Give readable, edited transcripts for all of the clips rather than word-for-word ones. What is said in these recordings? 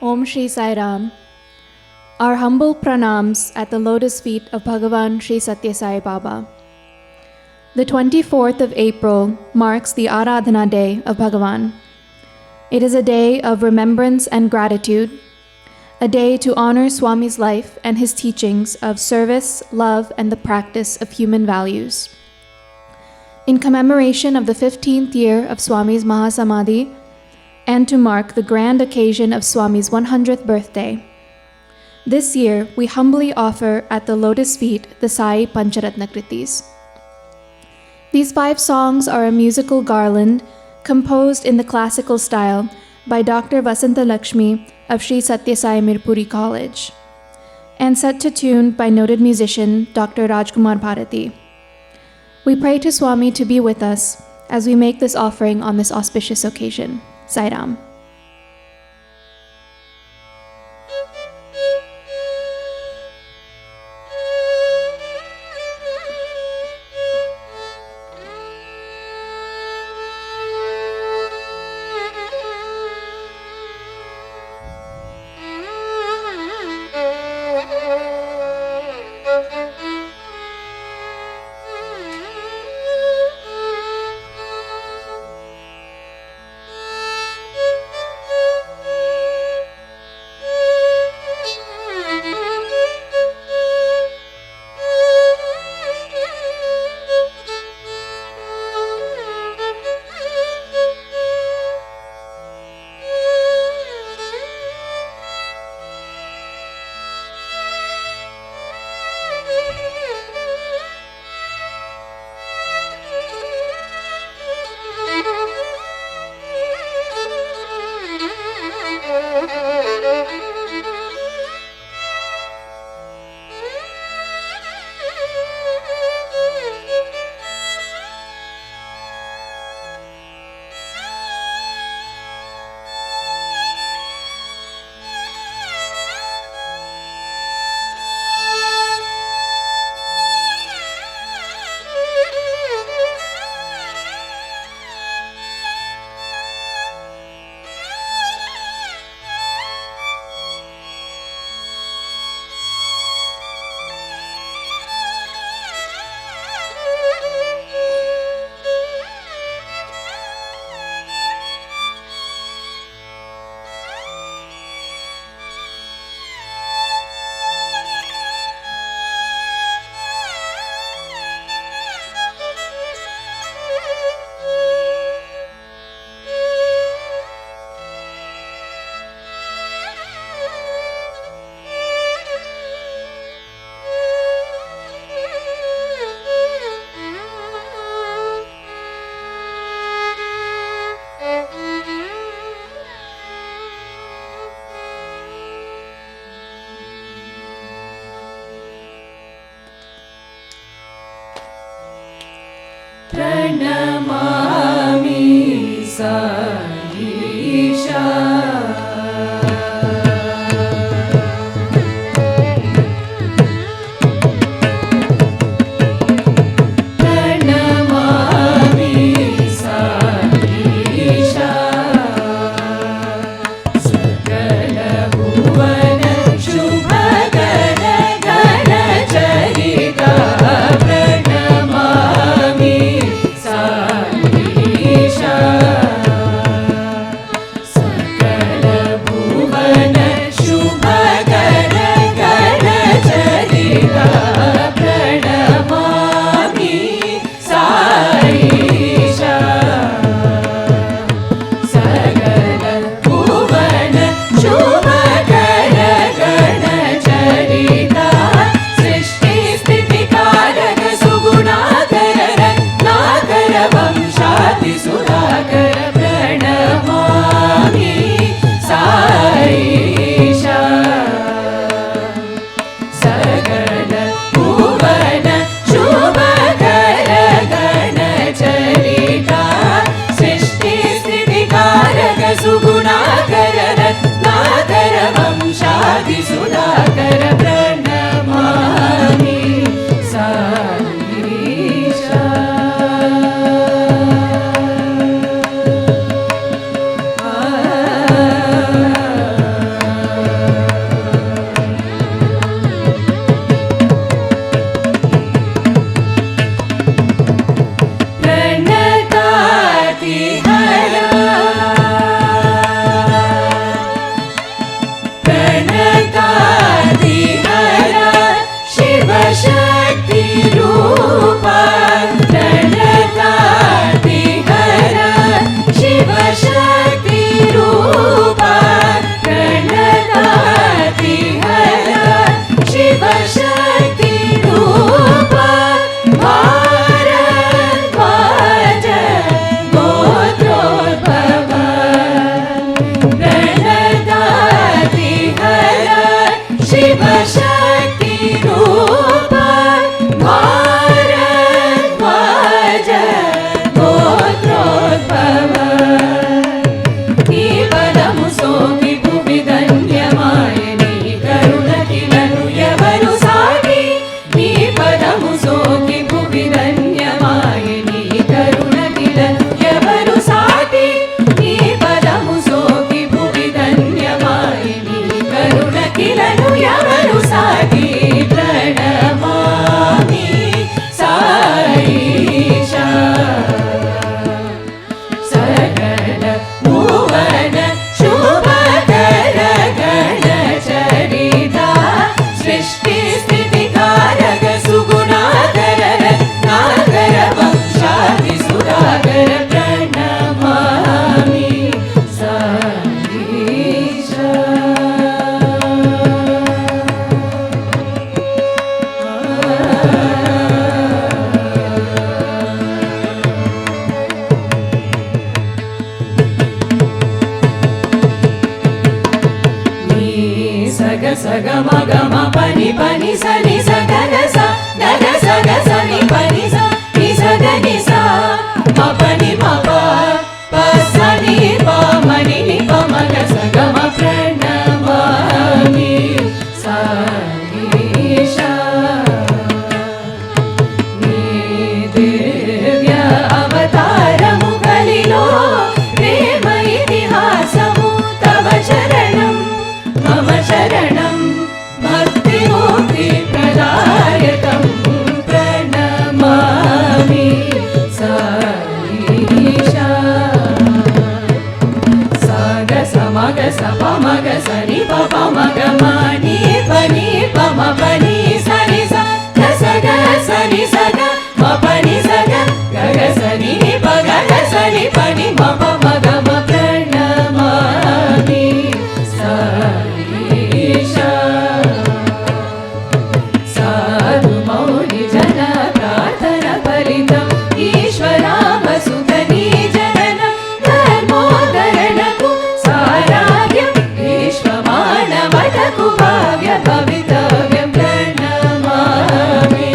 Om Shri Sai Ram. Our humble pranams at the lotus feet of Bhagavan Shri Satya Sai Baba. The 24th of April marks the Aradhana Day of Bhagavan. It is a day of remembrance and gratitude, a day to honor Swami's life and his teachings of service, love, and the practice of human values. In commemoration of the 15th year of Swami's Mahasamadhi, and to mark the grand occasion of Swami's 100th birthday, this year we humbly offer at the lotus feet the Sai Pancharatna Kritis. These 5 songs are a musical garland composed in the classical style by Dr. Vasanta Lakshmi of Sri Satya Sai Mirpuri College, and set to tune by noted musician Dr. Rajkumar Bharati. We pray to Swami to be with us as we make this offering on this auspicious occasion. Sai Ram. Pranamami Saisha. Sa Shivshakti रूप भारद्वाज गोत्रोद्भव నీ పదము సోకి భువి ధన్యమాయని కరుణకిలను ఎవరు సాటి నీ పదము సోకి భువి ధన్యమాయని కరుణకిలను ఎవరు సాటి నీ పదము సోకి భువి ధన్యమాయని కరుణకిలను ఎవరు సాటి ప్రణమామి సాయిషా సకల భువన శుభకర గణ చరిత సృష్టి స్థితి కారక సుగుణాకర రత్నాకర వంశాది సుధాకర ప్రణమామి సాయిషా సగ సగ మగ మ పని పని సని సగ గ స గ స గ సని పని స ని సగ ని స మ పని మ ప ప సని ప మని ని ప మ గ స గ మ ప్రణమామి సాయిషా నీ దివ్య అవతారము కలిలో ప్రేమ ఇతిహాసము తవ చరణం మమ శరణం భక్తి ముక్తి ప్రదాయకం ప్రణమామి సాయిషా సగ సమగ సప మగ సని పప మగ మని పని పమ పని సని స గ స గ సని సగ మ పని సగ గ గ సని ని ప గ గ సని పని మ ప మగ మ ప్రణమామి సాయిషా సాధు మౌని జన ప్రార్థన ఫలితం ఈశ్వరామసుత నీ జననం ధర్మోద్ధరణకు సారాధ్యం విశ్వమానవతకు భావ్య భవితవ్యం ప్రణమామి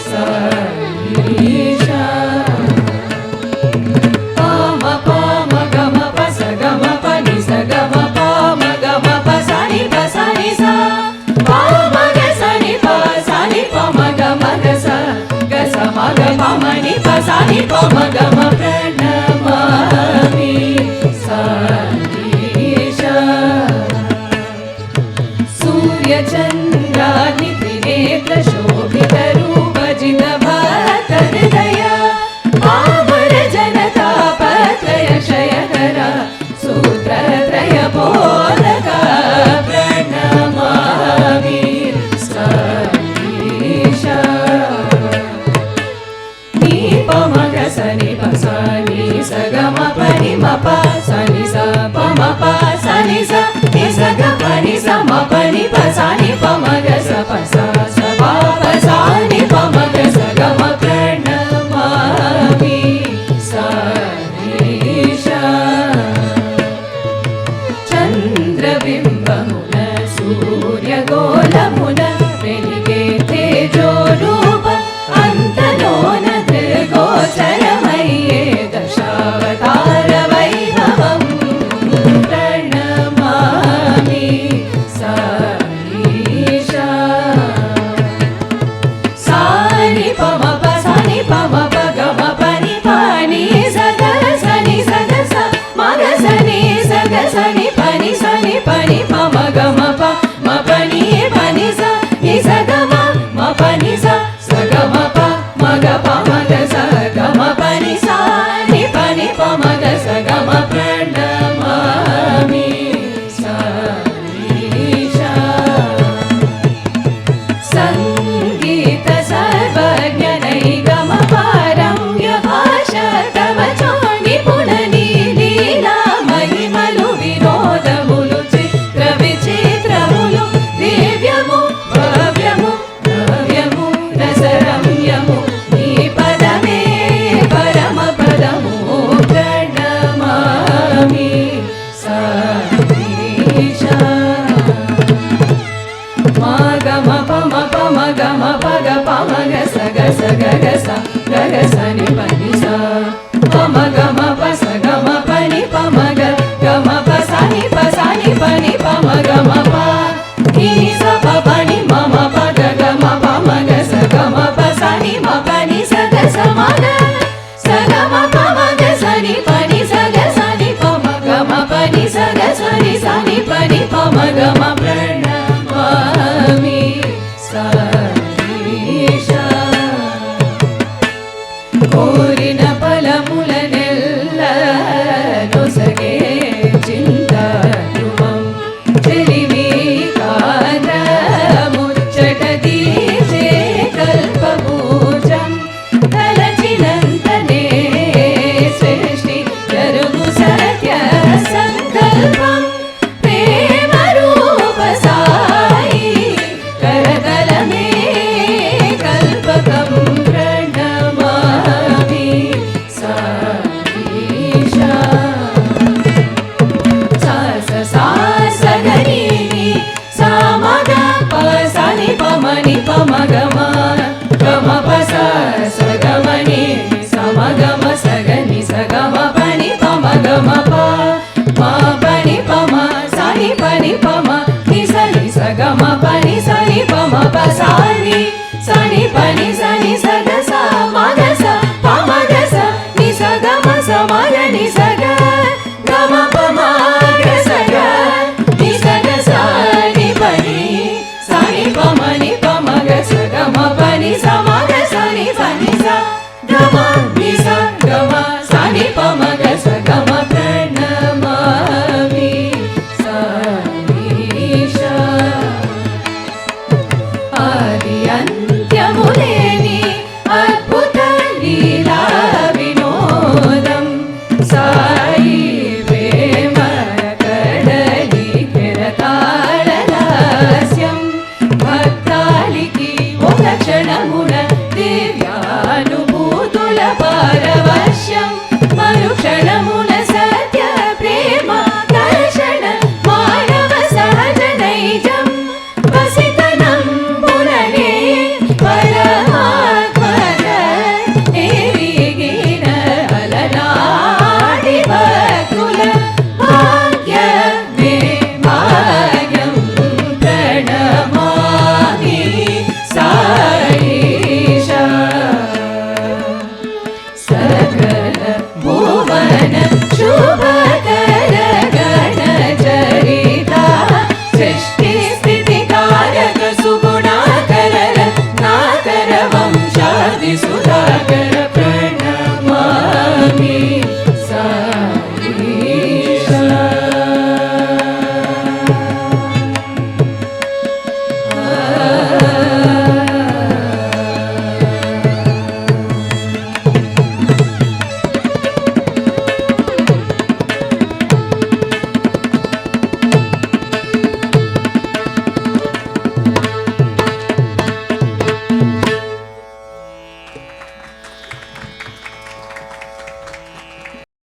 సాయిషా పామ పామ గమ పస గమ పని స గమ పామ గమ పసని పసని స పామ గ సని ప సని పమ గమ గ స గ స మ గ పమని పసని పమ గమ ప్రణమామి సాయిషా సూర్య చంద్రాగ్ని త్రినేత్ర శోభిత రూప జిత భక్త హృదయ ఆమర జనతా పత్రయ క్షయకర సూత్రత్రయ బోధక ప్రణమామి సాయిషా నీ పమ గ సని ప సని స గ మ పని మ ప సని స ప మ ప సని స ని స గ పని స మ పని ప సని ప మ గ స ప స స ప ప సని ప మ గ స గ మ ప్రణమామి సాయిషా చంద్రబింబమున సూర్యగోళమున వెలిగే తేజోరూప అంతలోన త్రిగోచరమయ్యే దశావతార వైభవం ప్రణమామి సాయిషా సాని పమ ప సని పమ ప గమ పని పాని సగ సని సగ స మగ సని సగ సని పని సని పని పమ గమ ప మ పని పని స ని సగ మ మ పని స సగ మ ప మగ ప మగ స గ మ పని స ని పని ప మగ స గ మ ప్రణమామి సాయిషా సంగీత సర్వజ్ఞ నైగమ పారమ్య భాష తవ చోణి పునని లీలా మహిమలు వినోదములు చిత్ర విచిత్రములు దివ్యము భవ్యము భవ్యము రసరమ్యము నీ పదమే పరమ పదము ప్రణమామి సాయిషా గమ పమ పమ గమ పగ పమ గస గస గగస గగస ని పని సా పమ గమ పస గమ పని పమ గమ పసాని పసాని పని పమ గమ ప ని స ప పని మమ పగ గమ పమ గస గమ పసాని మ పని స గస మ గ స గమ పమ గస ని పని స గస ని పమ గమ పని స గస ని స ని పని పమ గమ ప్రణమామి సరీషా కోరిన ఫలములనెల్ల నొసగే చింతారుమం చెలిమి కార ముచ్చట తీసే కల్పభూజం తలచినంతనే సృష్టి జరుగు సత్య సంకల్పం ప్రేమ రూప సాయి కరతలమే కల్పకం ప్రణమామి సరీషా సా సగని సా మగ పసని పమని పమ గమ గమ పస సగమని సమగమ సగని సగమ పని పమ గమ ప మా పని పమ సని పని పమ ని సని సగమ పని సని పమ పసాని సని పని సని సగ స మగ స పమ గ స ని సగమ సమగ ని సగ గమ పమ గ సగ ని సగ స ని పని సని పమ ని పమ గ స గమ పని సమగ సని పని స గమ ని స గమ సని పమ గ స గమ ప్రణమామి సరీషా ఆది